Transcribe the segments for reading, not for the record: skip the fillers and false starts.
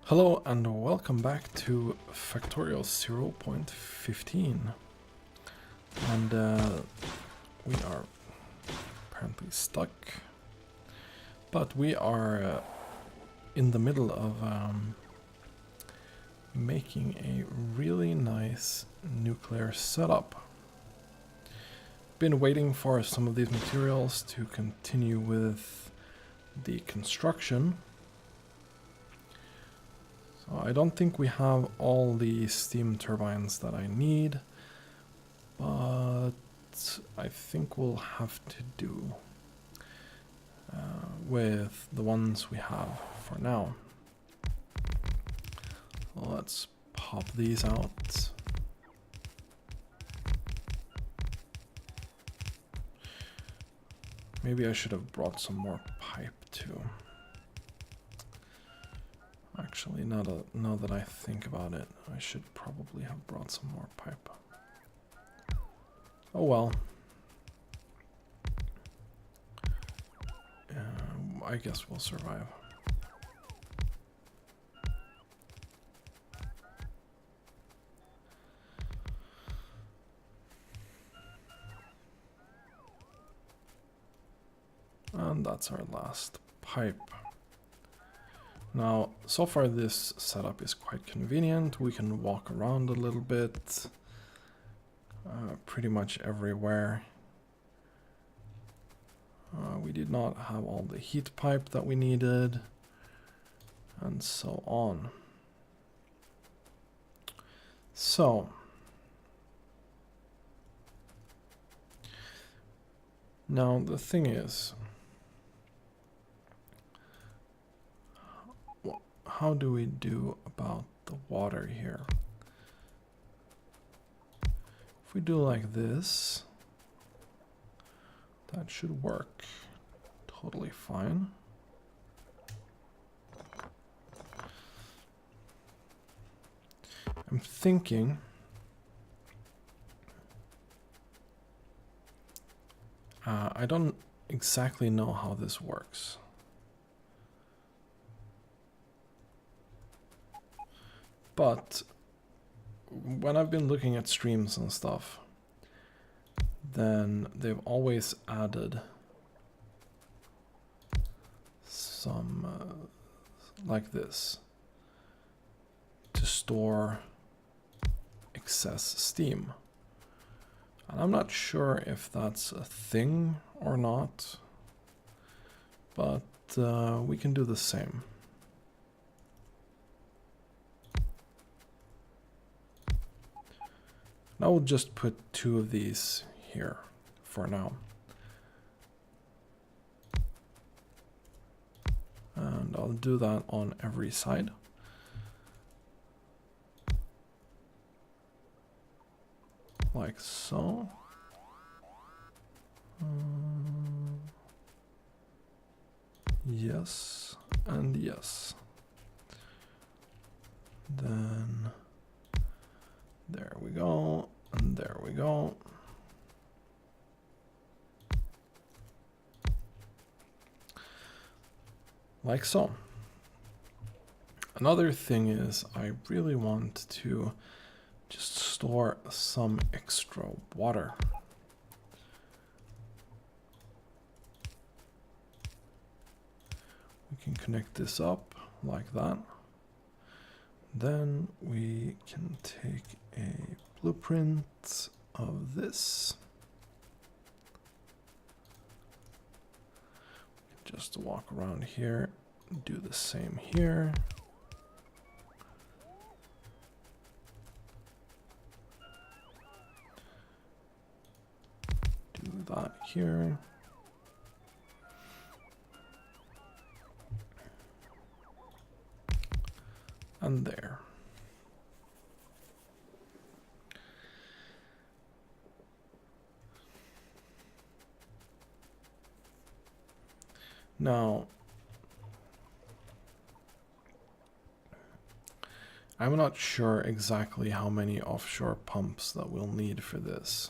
Hello and welcome back to Factorio 0.15, and we are apparently stuck, but we are in the middle of making a really nice nuclear setup. Been waiting for some of these materials to continue with the construction. So I don't think we have all the steam turbines that I need, but I think we'll have to do with the ones we have for now. So let's pop these out. Maybe I should have brought some more pipe too. Actually, now that I think about it, I should probably have brought some more pipe. Oh well. I guess we'll survive. And that's our last pipe. Now, so far this setup is quite convenient. We can walk around a little bit, pretty much everywhere. We did not have all the heat pipe that we needed, and so on. So, now the thing is, how do we do about the water here? If we do like this, that should work totally fine. I'm thinking I don't exactly know how this works. But when I've been looking at streams and stuff, then they've always added some like this to store excess steam. And I'm not sure if that's a thing or not, but we can do the same. I will just put 2 of these here for now. And I'll do that on every side. Like so. Yes, and yes. Then there we go, and there we go. Like so. Another thing is I really want to just store some extra water. We can connect this up like that. Then we can take a blueprint of this. Just walk around here, do the same here. Do that here. And there. Now, I'm not sure exactly how many offshore pumps that we'll need for this.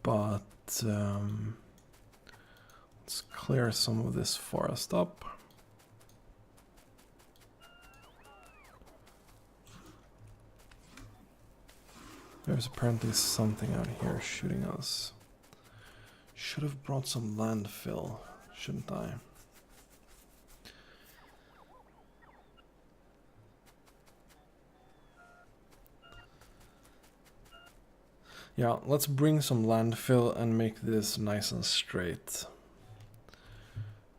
but let's clear some of this forest up. There's apparently something out here shooting us. Should have brought some landfill, shouldn't I? Yeah, let's bring some landfill and make this nice and straight.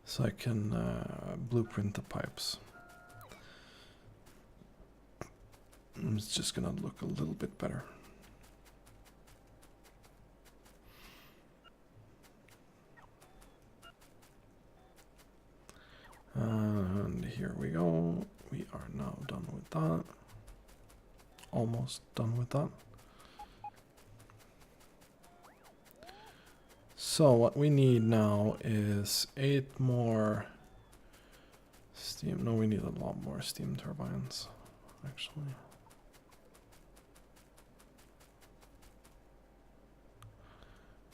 So I can blueprint the pipes. It's just gonna look a little bit better. And here we go. We are now done with that. Almost done with that. So what we need now is 8 more steam. No, we need a lot more steam turbines, actually.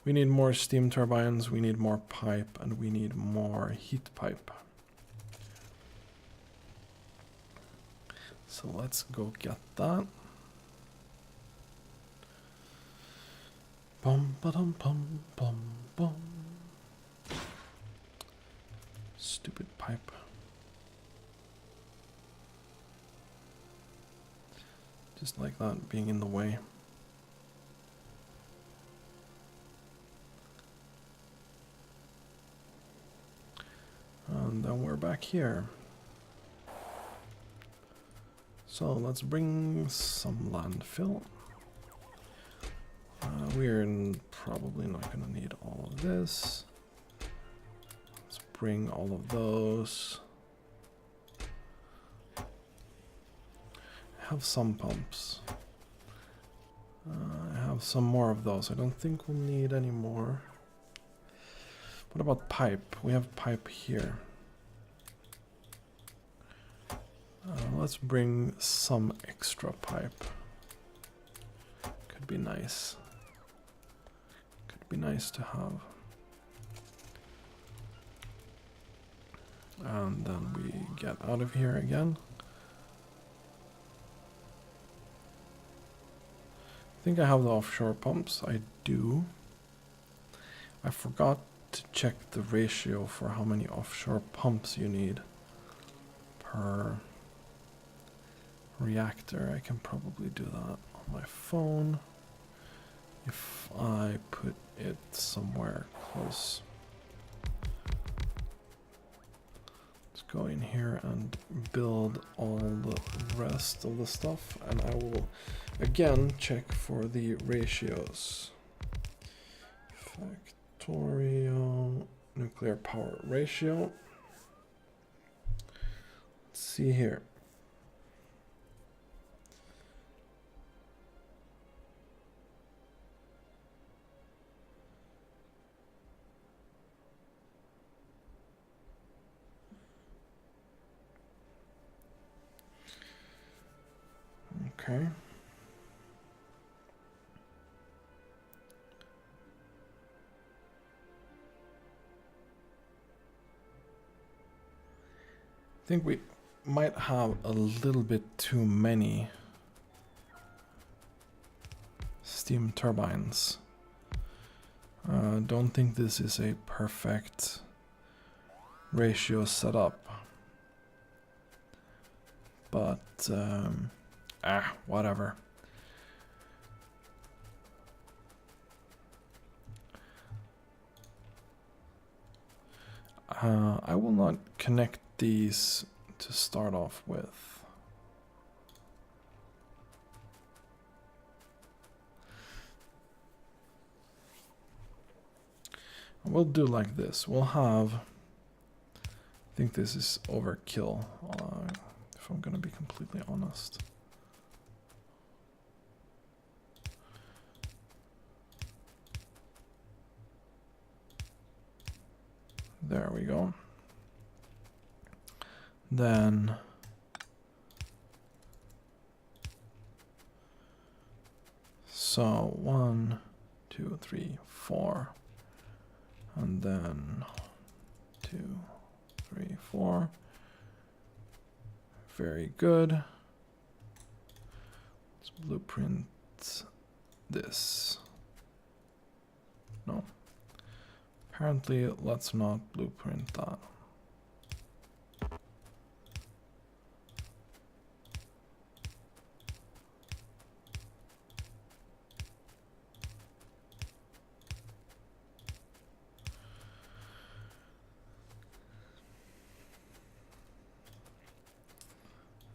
We need more steam turbines, we need more pipe, and we need more heat pipe. So let's go get that. Bum ba-dum bum bum bum. Stupid pipe. Just like that being in the way. And then we're back here. So let's bring some landfill. We're probably not going to need all of this. Let's bring all of those. I have some pumps. I have some more of those. I don't think we'll need any more. What about pipe? We have pipe here. Let's bring some extra pipe. Could be nice. Could be nice to have. And then we get out of here again. I think I have the offshore pumps. I do. I forgot to check the ratio for how many offshore pumps you need per reactor. I can probably do that on my phone if I put it somewhere close. Let's go in here and build all the rest of the stuff, and I will again check for the ratios. Factorio nuclear power ratio. Let's see here. Okay. I think we might have a little bit too many steam turbines. Don't think this is a perfect ratio setup, but whatever. I will not connect these to start off with. We'll do like this. We'll have, I think this is overkill, if I'm gonna be completely honest. There we go. Then so 1, 2, 3, 4. And then 2, 3, 4. Very good. Let's blueprint this. No. Apparently, let's not blueprint that.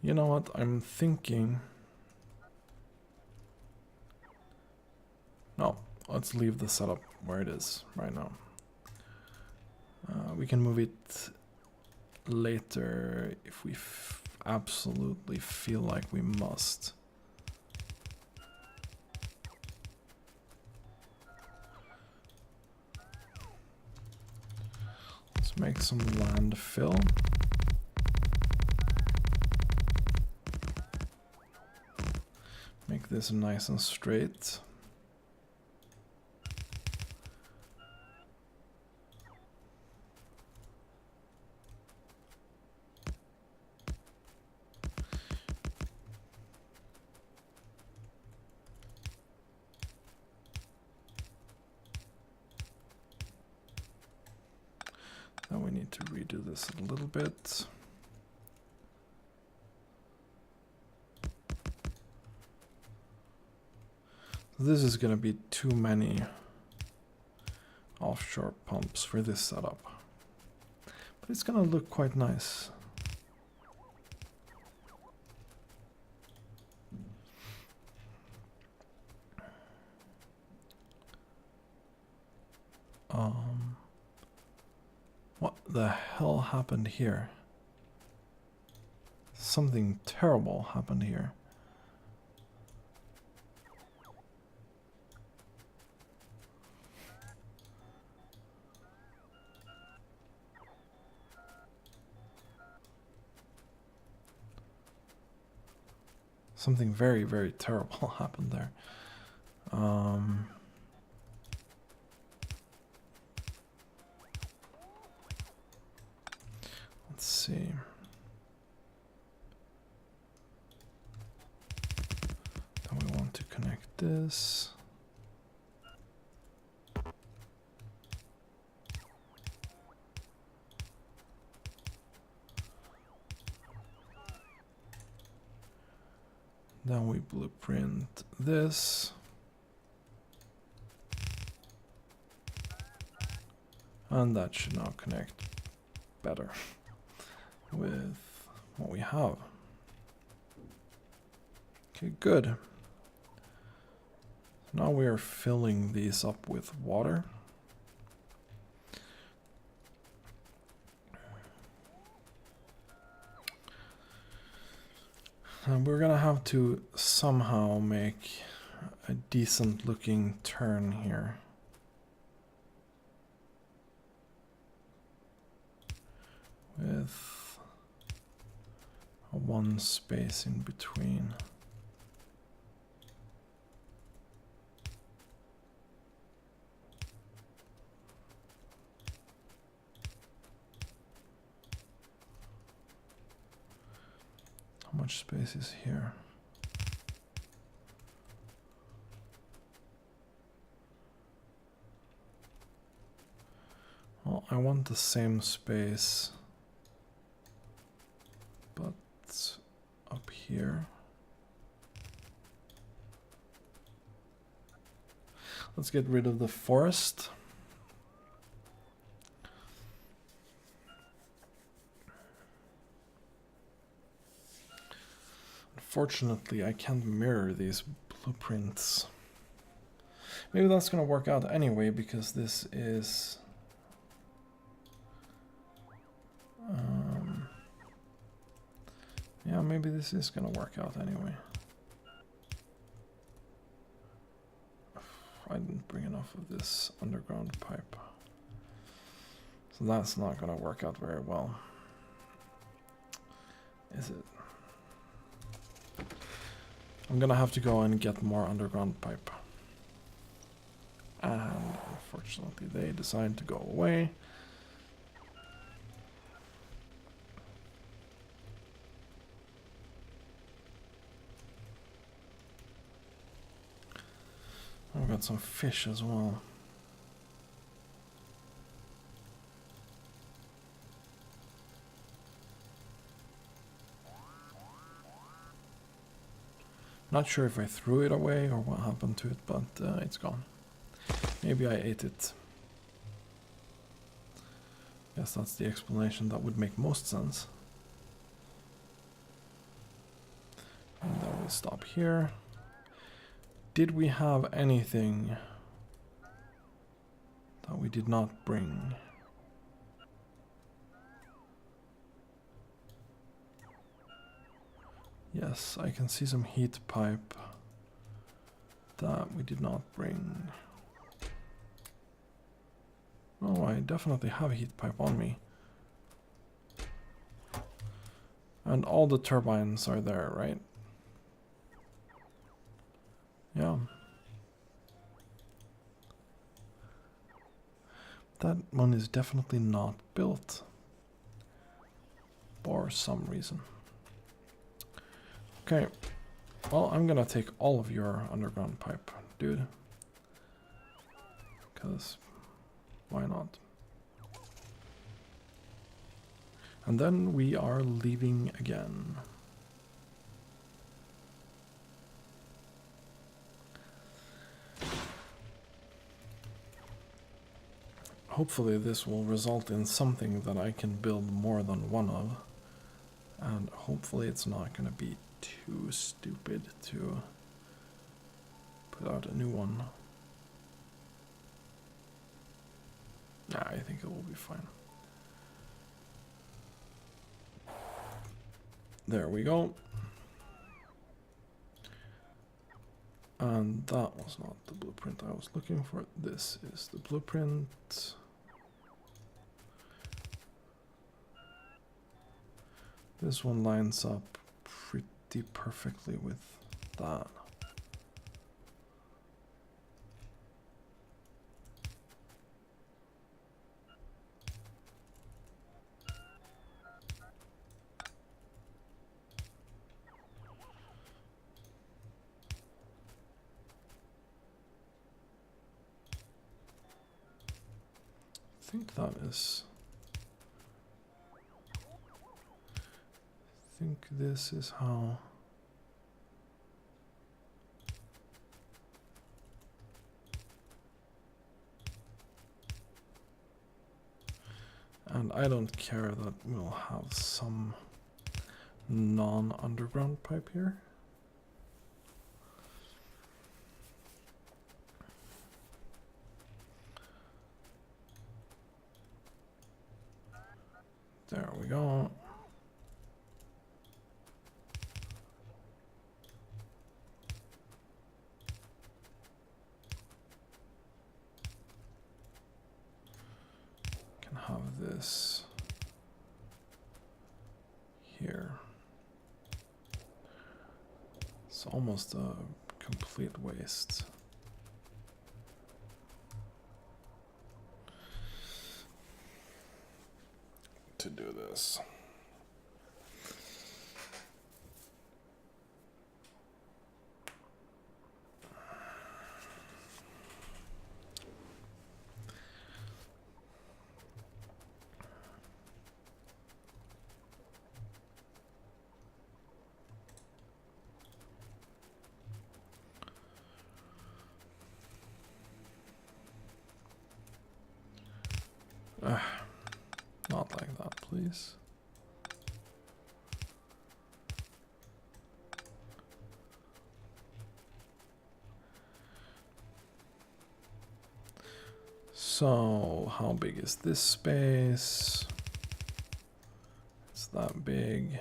You know what? I'm thinking... No, let's leave the setup where it is right now. We can move it later if we absolutely feel like we must. Let's make some landfill. Make this nice and straight. Now we need to redo this a little bit. This is going to be too many offshore pumps for this setup. But it's going to look quite nice. What the hell happened here? Something terrible happened here. Something very, very terrible happened there. Let's see. Then we want to connect this. Then we blueprint this. And that should now connect better with what we have. Okay, good. Now we are filling these up with water. And we're gonna have to somehow make a decent looking turn here. With a one space in between. How much space is here? Well, I want the same space, but up here. Let's get rid of the forest. Unfortunately, I can't mirror these blueprints. Maybe that's gonna work out anyway, because this is... yeah, maybe this is gonna work out anyway. I didn't bring enough of this underground pipe. So that's not gonna work out very well. Is it? I'm gonna have to go and get more underground pipe. Unfortunately, they decide to go away. I've got some fish as well. Not sure if I threw it away or what happened to it, but it's gone. Maybe I ate it. Guess that's the explanation that would make most sense. And then we stop here. Did we have anything that we did not bring? Yes, I can see some heat pipe that we did not bring. Oh, I definitely have a heat pipe on me. And all the turbines are there, right? Yeah. That one is definitely not built. For some reason. Okay. Well, I'm gonna take all of your underground pipe, dude. Because why not? And then we are leaving again. Hopefully this will result in something that I can build more than one of. And hopefully it's not going to be too stupid to put out a new one. Nah, I think it will be fine. There we go. And that was not the blueprint I was looking for. This is the blueprint. This one lines up pretty perfectly with that. I think that is... I think this is how... And I don't care that we'll have some non-underground pipe here. There we go. Can have this here. It's almost a complete waste. To do this. Not like that, please. So, how big is this space? It's that big.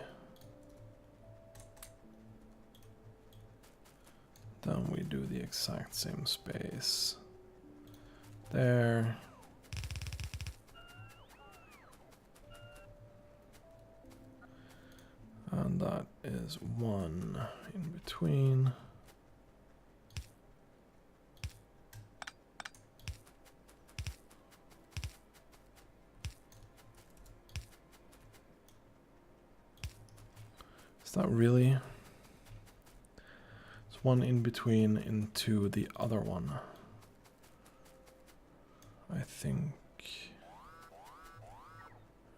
Then we do the exact same space. There. And that is one in between. Is that really? It's one in between into the other one. I think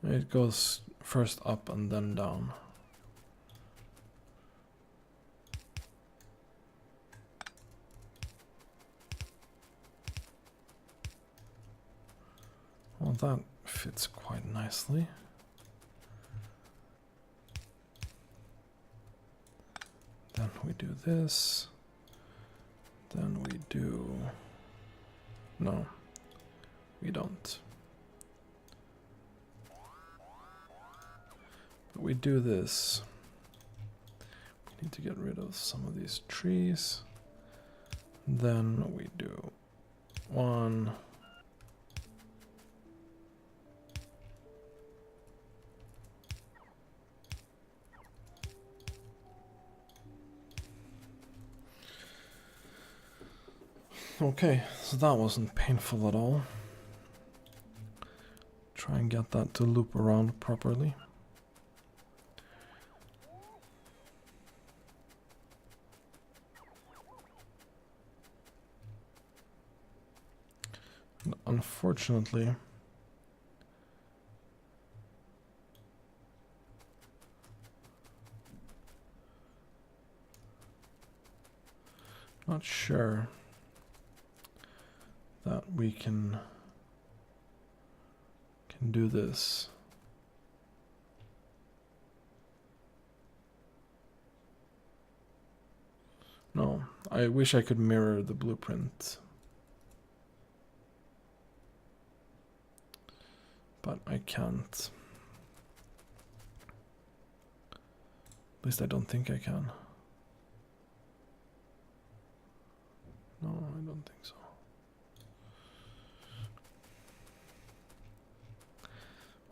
it goes first up and then down. Well, that fits quite nicely. Then we do this. Then we do... No, we don't. But we do this. We need to get rid of some of these trees. Then we do one. Okay, so that wasn't painful at all. Try and get that to loop around properly. And unfortunately, not sure that we can do this. No, I wish I could mirror the blueprint. But I can't. At least I don't think I can. No, I don't think so.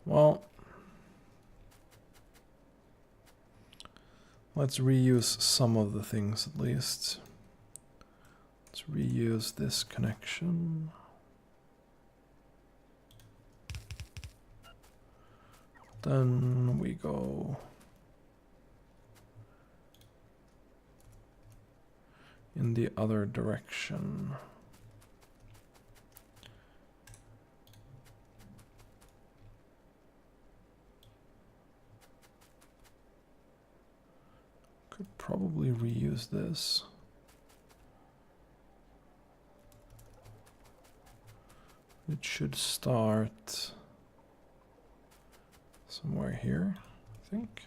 Well, let's reuse some of the things at least. Let's reuse this connection. Then we go in the other direction. Could probably reuse this. It should start somewhere here, I think.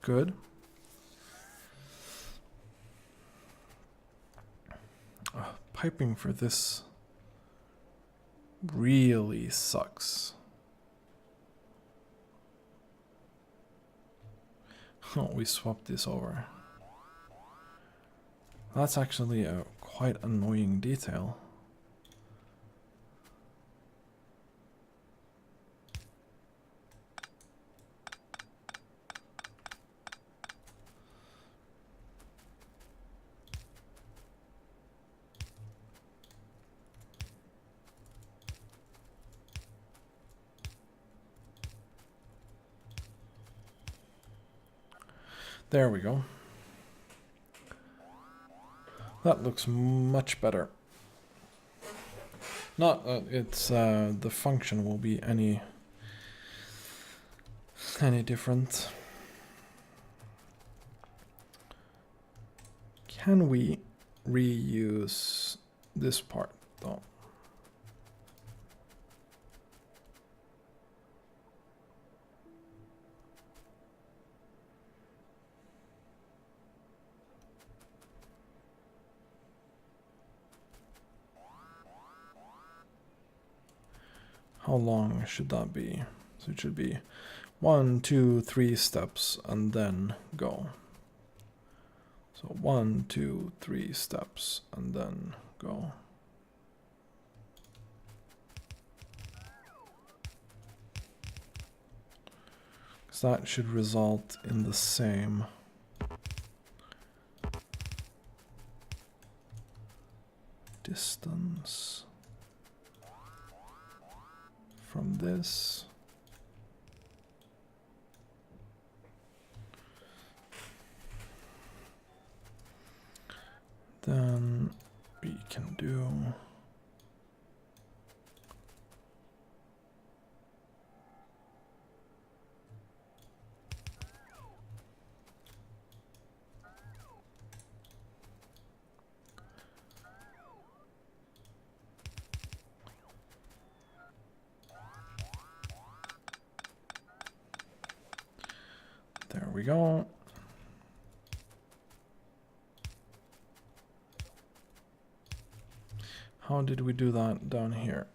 Good. Piping for this really sucks. Oh, we swapped this over. That's actually a quite annoying detail. There we go. That looks much better. Not it's the function will be any different. Can we reuse this part though? How long should that be? So it should be 1, 2, 3 steps and then go. So 1, 2, 3 steps and then go. Because that should result in the same distance from this. Then we can do there we go. How did we do that down here?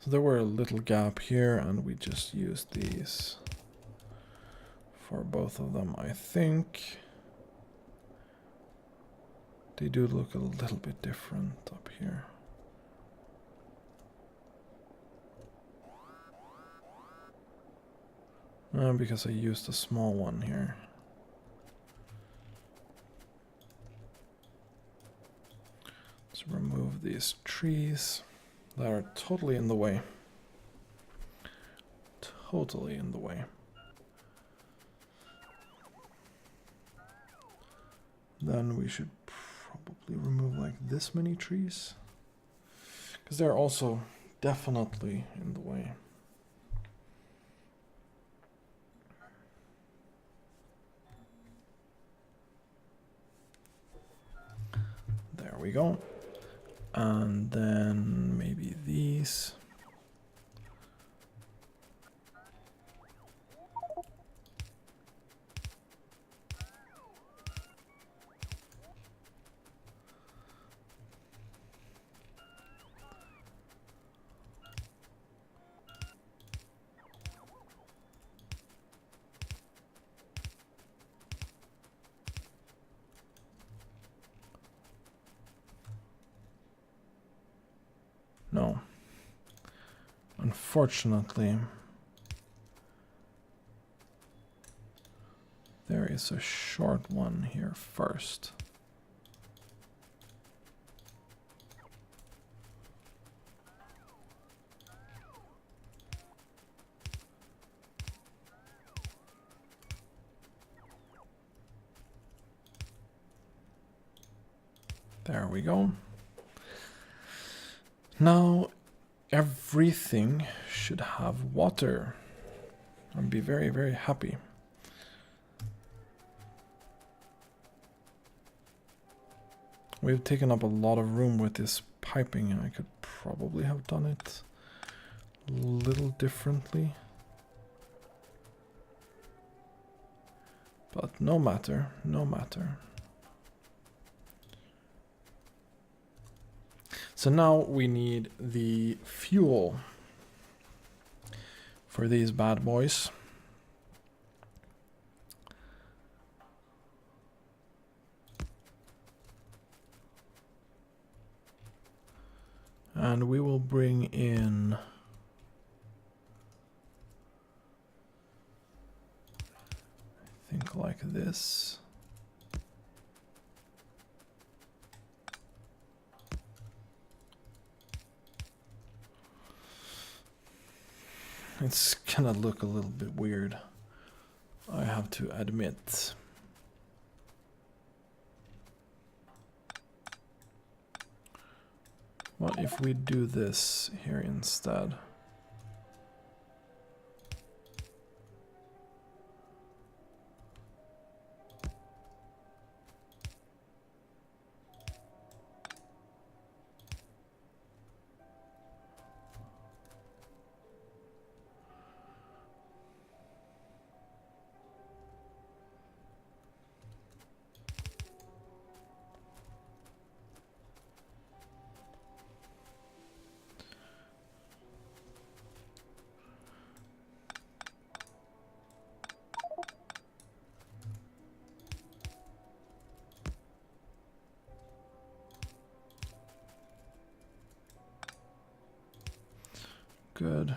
So there were a little gap here and we just used these for both of them, I think. They do look a little bit different up here. Because I used a small one here. Let's remove these trees that are totally in the way. Totally in the way. Then we should probably remove like this many trees, because they're also definitely in the way. There we go. And then maybe these. No. Unfortunately, there is a short one here first. There we go. Now everything should have water. I'll be very, very happy. We've taken up a lot of room with this piping, and I could probably have done it a little differently. But no matter, no matter. So now we need the fuel for these bad boys. And we will bring in I think like this. It's gonna look a little bit weird, I have to admit. What if we do this here instead? Good.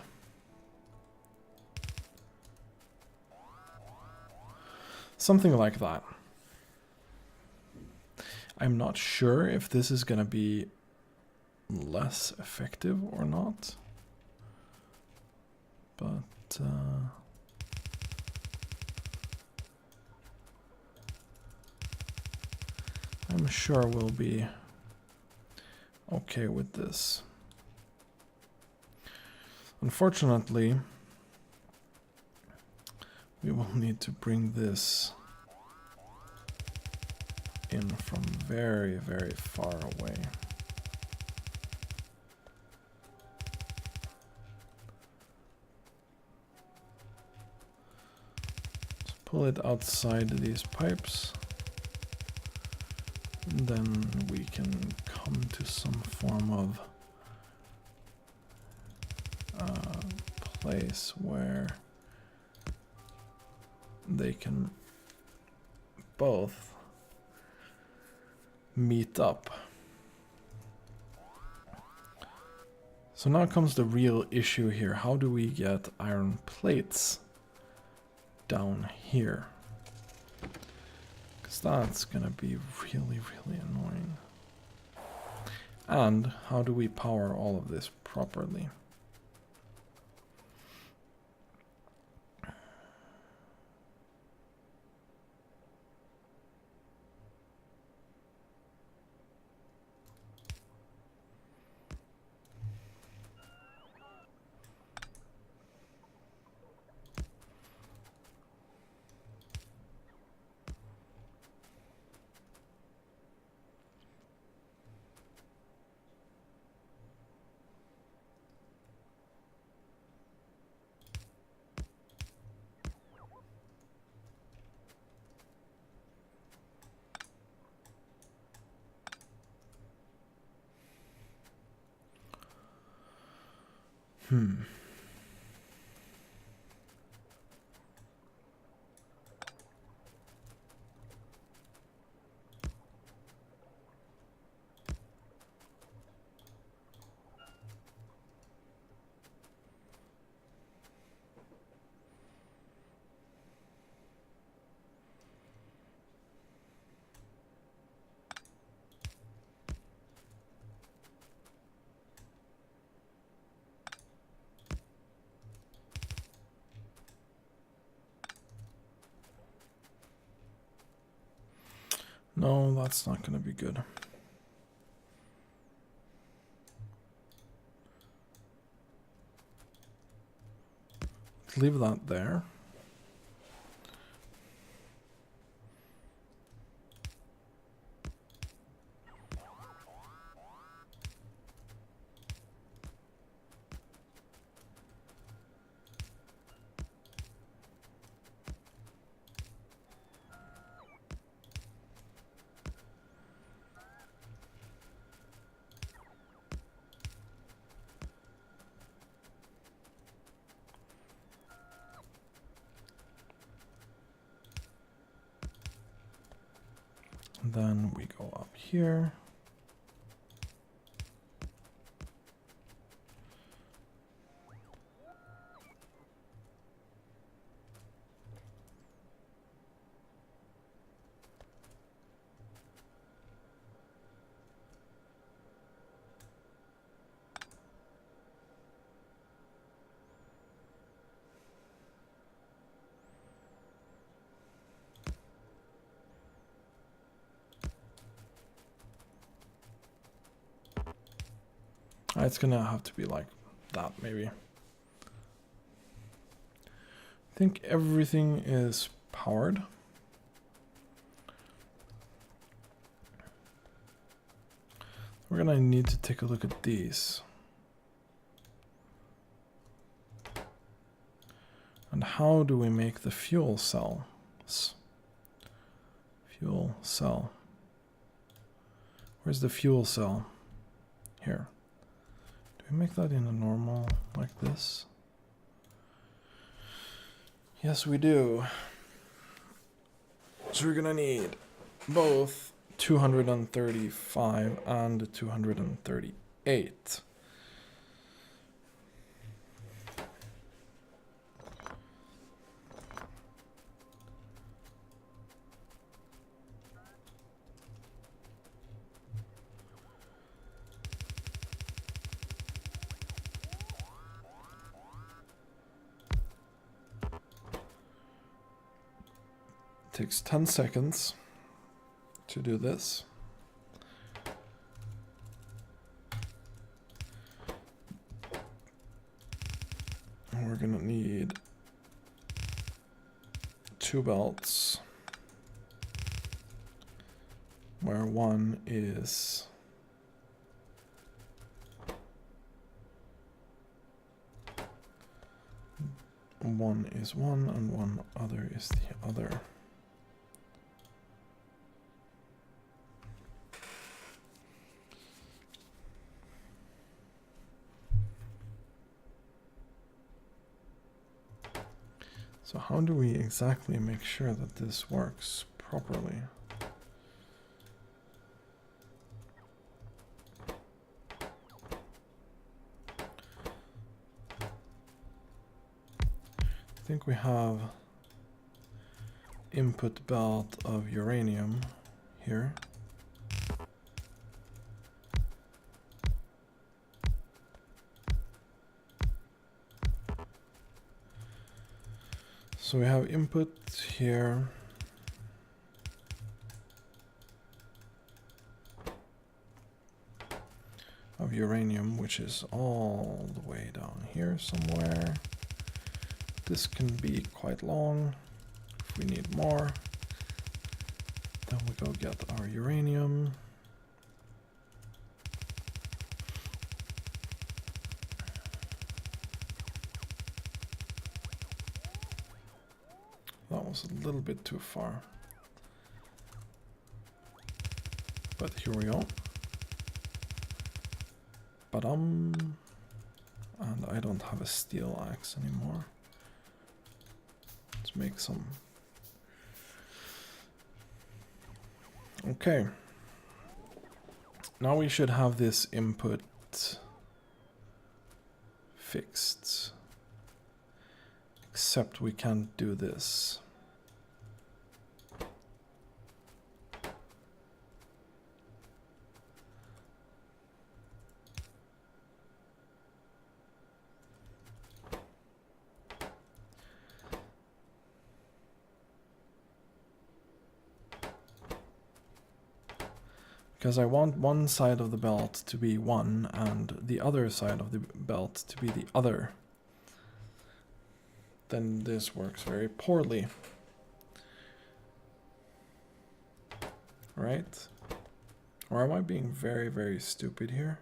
Something like that. I'm not sure if this is gonna be less effective or not, but I'm sure we'll be okay with this. Unfortunately, we will need to bring this in from very, very far away. Let's pull it outside these pipes. And then we can come to some form of place where they can both meet up. So now comes the real issue here. How do we get iron plates down here? Because that's gonna be really, really annoying. And how do we power all of this properly? No, that's not going to be good. Let's leave that there. Then we go up here. It's gonna have to be like that, maybe. I think everything is powered. We're gonna need to take a look at these. And how do we make the fuel cells? Fuel cell. Where's the fuel cell? Here. Do we make that in a normal like this? Yes, we do. So we're gonna need both 235 and 238. Takes 10 seconds to do this. We're gonna need 2 belts, where one is one and one other is the other. So how do we exactly make sure that this works properly? I think we have input belt of uranium here. So we have input here. Of uranium, which is all the way down here somewhere. This can be quite long. If we need more, then we go get our uranium. That was a little bit too far. But here we go. Ba-dum. And I don't have a steel axe anymore. Let's make some. Okay. Now we should have this input fixed. Except we can't do this. Because I want one side of the belt to be one and the other side of the belt to be the other. Then this works very poorly. Right? Or am I being very, very stupid here?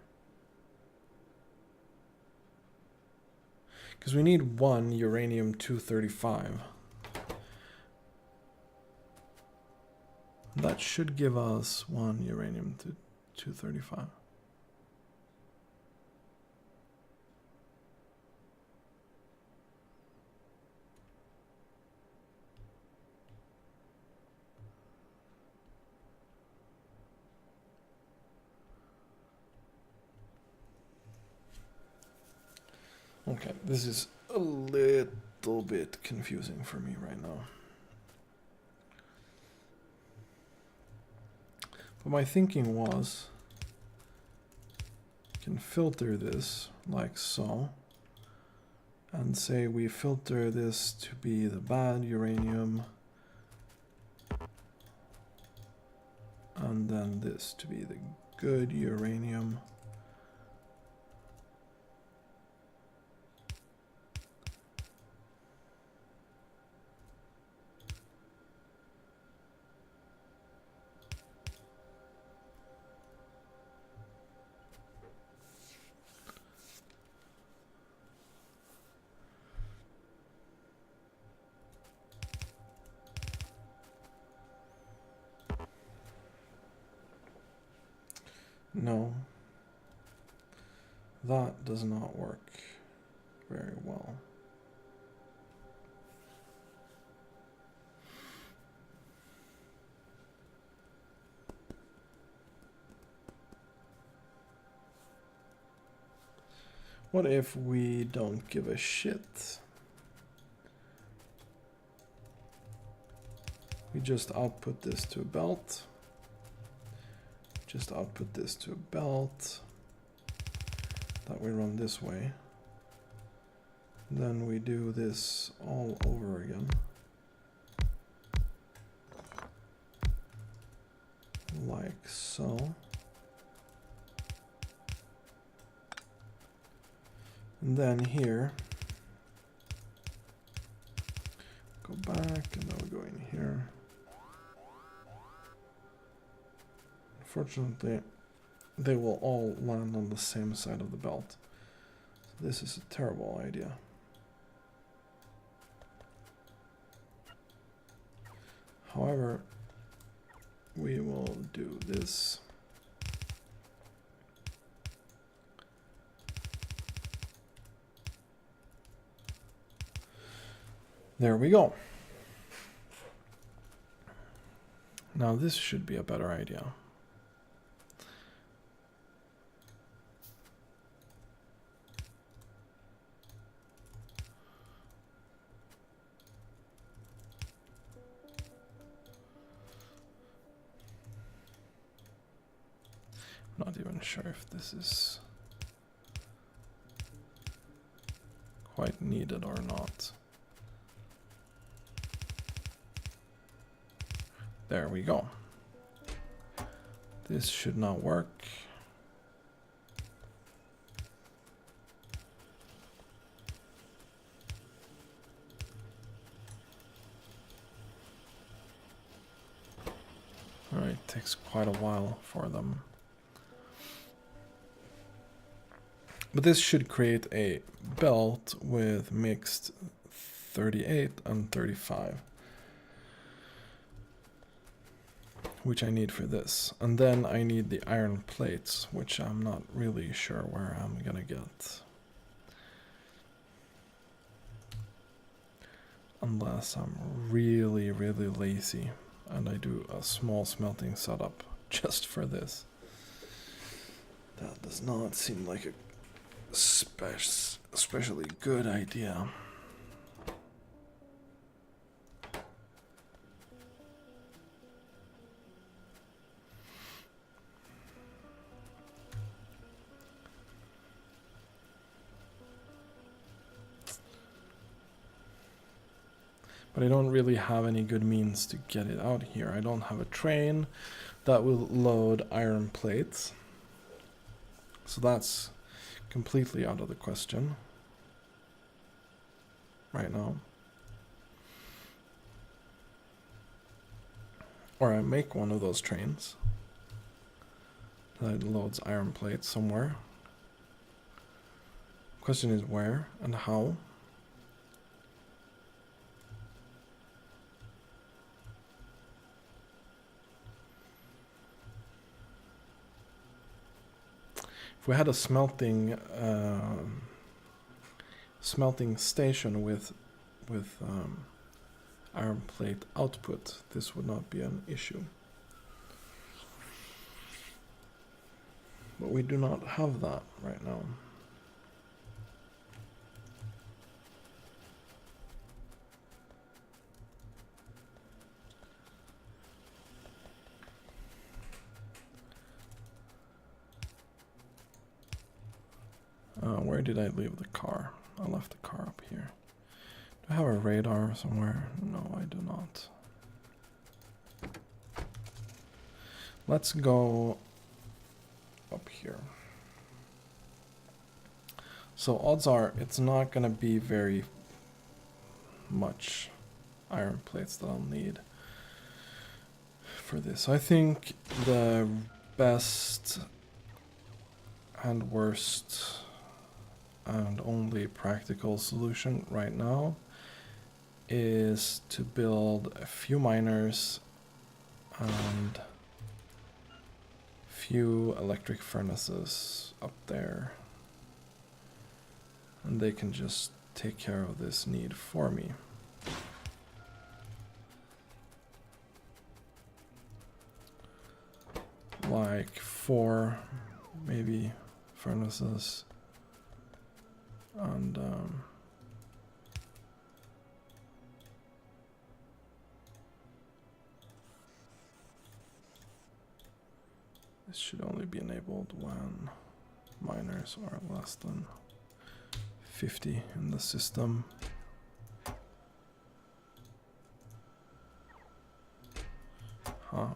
Because we need 1 uranium-235. That should give us 1 uranium-235. Okay, this is a little bit confusing for me right now. But my thinking was, I can filter this like so, and say we filter this to be the bad uranium, and then this to be the good uranium. No, that does not work very well. What if we don't give a shit? We just output this to a belt. Just output this to a belt that we run this way. Then we do this all over again. like so. And then here, go back, and then we go in here. Unfortunately, they will all land on the same side of the belt. So this is a terrible idea. However, we will do this. There we go. Now this should be a better idea. Not even sure if this is quite needed or not. There we go. This should not work. Alright, takes quite a while for them. But this should create a belt with mixed 38 and 35. Which I need for this. And then I need the iron plates, which I'm not really sure where I'm gonna get. Unless I'm really, really lazy and I do a small smelting setup just for this. That does not seem like a especially good idea. But I don't really have any good means to get it out here. I don't have a train that will load iron plates. So that's completely out of the question right now. Or I make one of those trains that loads iron plates somewhere. Question is where and how. If we had a smelting station with iron plate output, this would not be an issue. But we do not have that right now. Where did I leave the car? I left the car up here. Do I have a radar somewhere? No, I do not. Let's go up here. So odds are it's not going to be very much iron plates that I'll need for this. I think the best and worst and only practical solution right now is to build a few miners and few electric furnaces up there, and they can just take care of this need for me. Like 4 maybe furnaces, and this should only be enabled when miners are less than 50 in the system.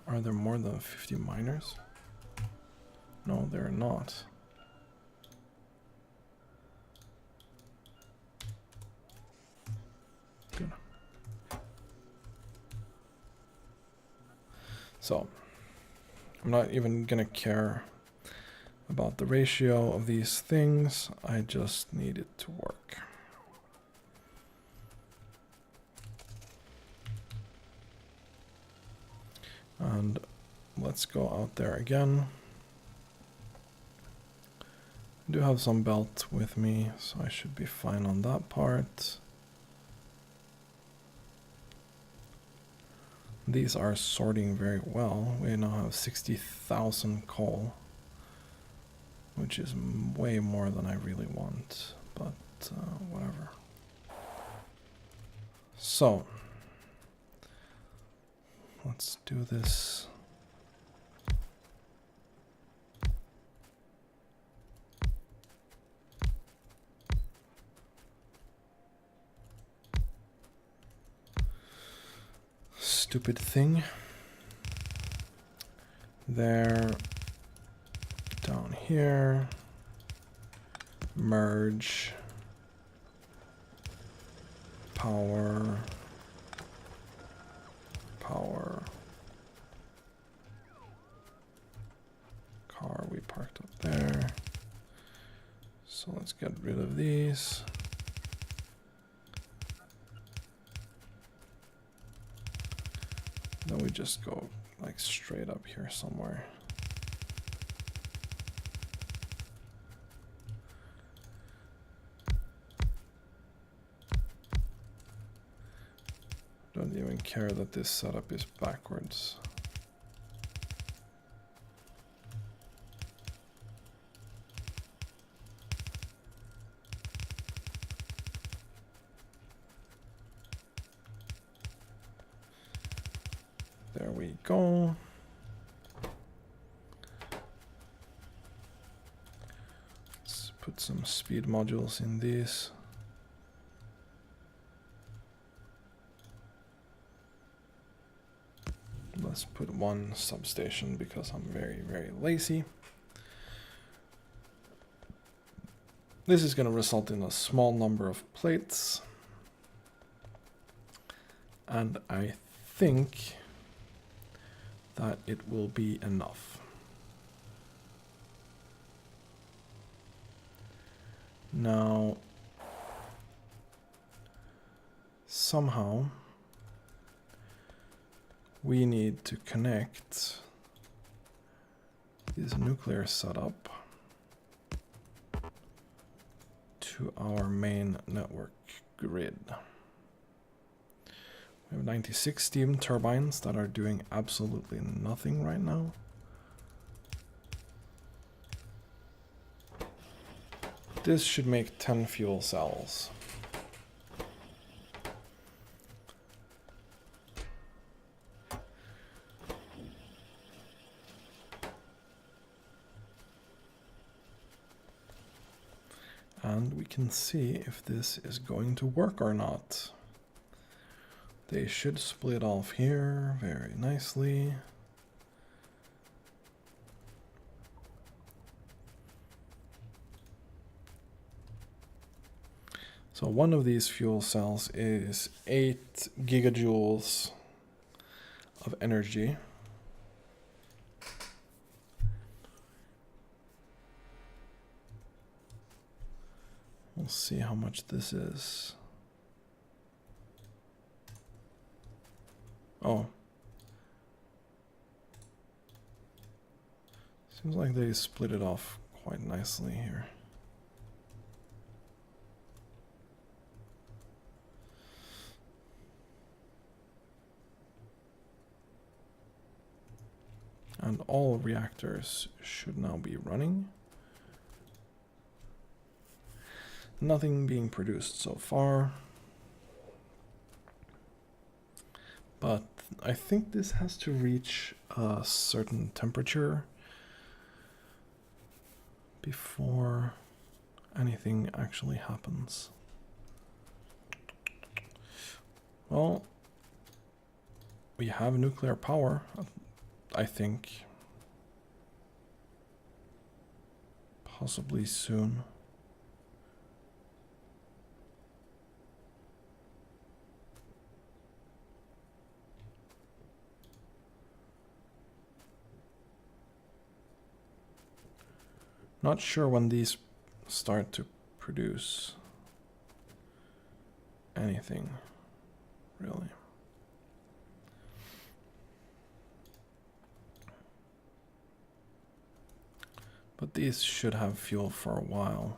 Are there more than 50 miners? No, there are not. Good. So, I'm not even gonna care about the ratio of these things. I just need it to work. And let's go out there again. I do have some belt with me, so I should be fine on that part. These are sorting very well. We now have 60,000 coal, which is way more than I really want, but whatever. So, let's do this. Stupid thing. There, down here, merge, power, power, car we parked up there. So let's get rid of these. Then we just go like straight up here somewhere. Don't even care that this setup is backwards. There we go. Let's put some speed modules in these. Let's put one substation because I'm very, very lazy. This is going to result in a small number of plates. And I think that it will be enough. Now, somehow, we need to connect this nuclear setup to our main network grid. We have 96 steam turbines that are doing absolutely nothing right now. This should make 10 fuel cells. And we can see if this is going to work or not. They should split off here very nicely. So one of these fuel cells is 8 gigajoules of energy. We'll see how much this is. Oh. Seems like they split it off quite nicely here. And all reactors should now be running. Nothing being produced so far. But I think this has to reach a certain temperature before anything actually happens. Well, we have nuclear power, I think. Possibly soon. Not sure when these start to produce anything, really. But these should have fuel for a while.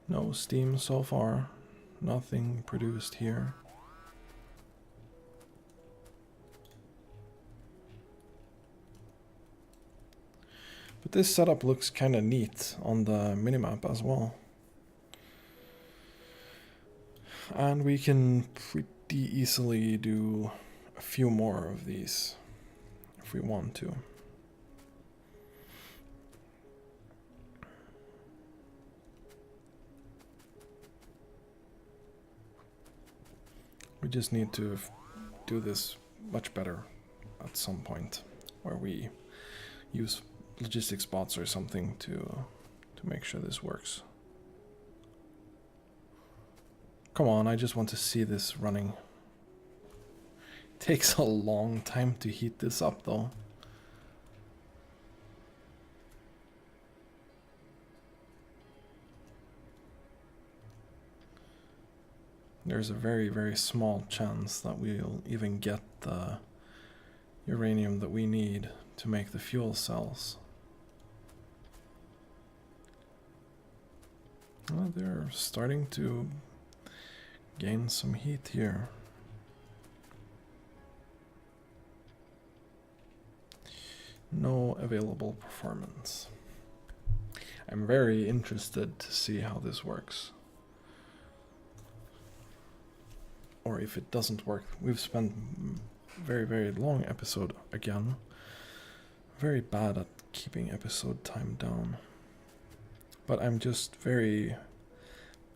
No steam so far. Nothing produced here. But this setup looks kind of neat on the minimap as well. And we can pretty easily do a few more of these if we want to. We just need to do this much better at some point, where we use logistics bots or something to make sure this works. Come on, I just want to see this running. It takes a long time to heat this up though. There's a very, very small chance that we'll even get the uranium that we need to make the fuel cells. Well, they're starting to gain some heat here. No available performance. I'm very interested to see how this works. Or if it doesn't work. We've spent very, very long episode again. Very bad at keeping episode time down. But I'm just very,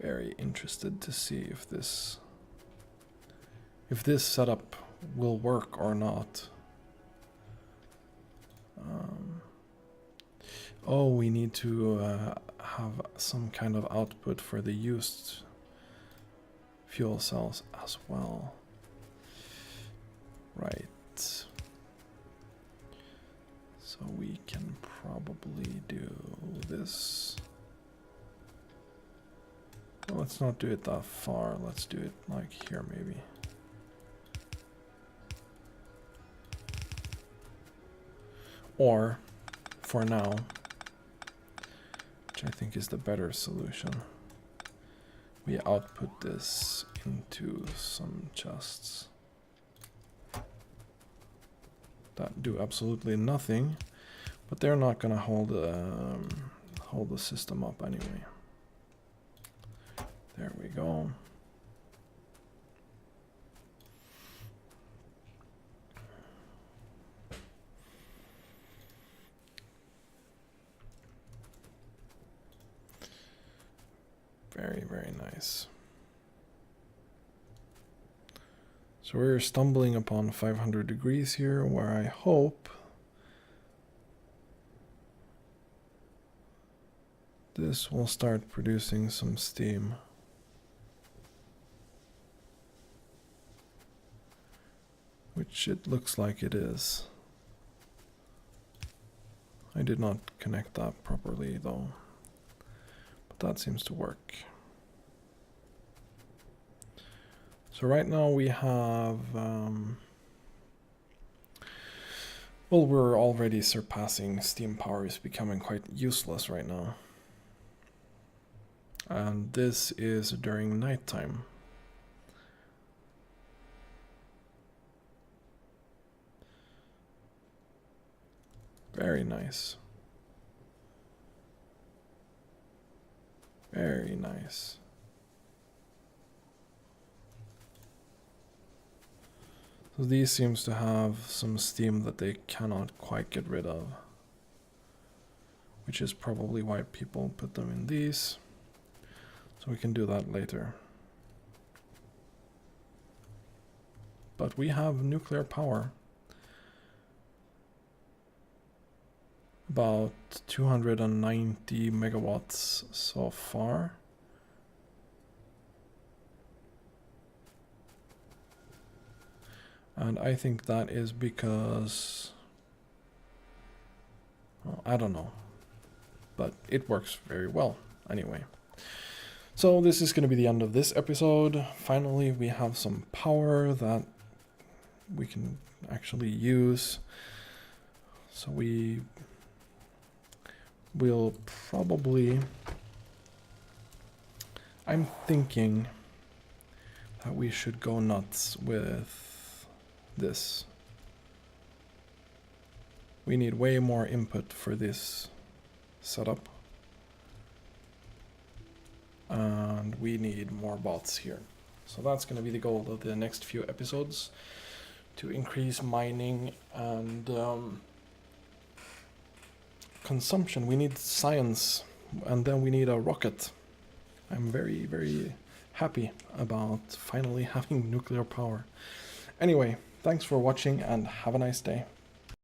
very interested to see if this setup will work or not. Oh, we need to have some kind of output for the used fuel cells as well. Right. So we can probably do this. Well, let's not do it that far. Let's do it like here maybe. Or, for now, which I think is the better solution, we output this into some chests that do absolutely nothing, but they're not gonna hold the system up anyway. There we go. Very, very nice. So we're stumbling upon 500 degrees here, where I hope this will start producing some steam. Which it looks like it is. I did not connect that properly though. But that seems to work. So right now we have, well, we're already surpassing steam power. Is becoming quite useless right now. And this is during nighttime. Very nice. Very nice. So these seems to have some steam that they cannot quite get rid of, which is probably why people put them in these. So we can do that later. but we have nuclear power. About 290 megawatts so far. And I think that is because, well, I don't know, but it works very well anyway. So this is going to be the end of this episode. Finally, we have some power that we can actually use. So we will probably, I'm thinking that we should go nuts with this. We need way more input for this setup. And we need more bots here. So that's going to be the goal of the next few episodes, to increase mining and consumption. We need science, and then we need a rocket. I'm very, very happy about finally having nuclear power. Anyway, thanks for watching and have a nice day.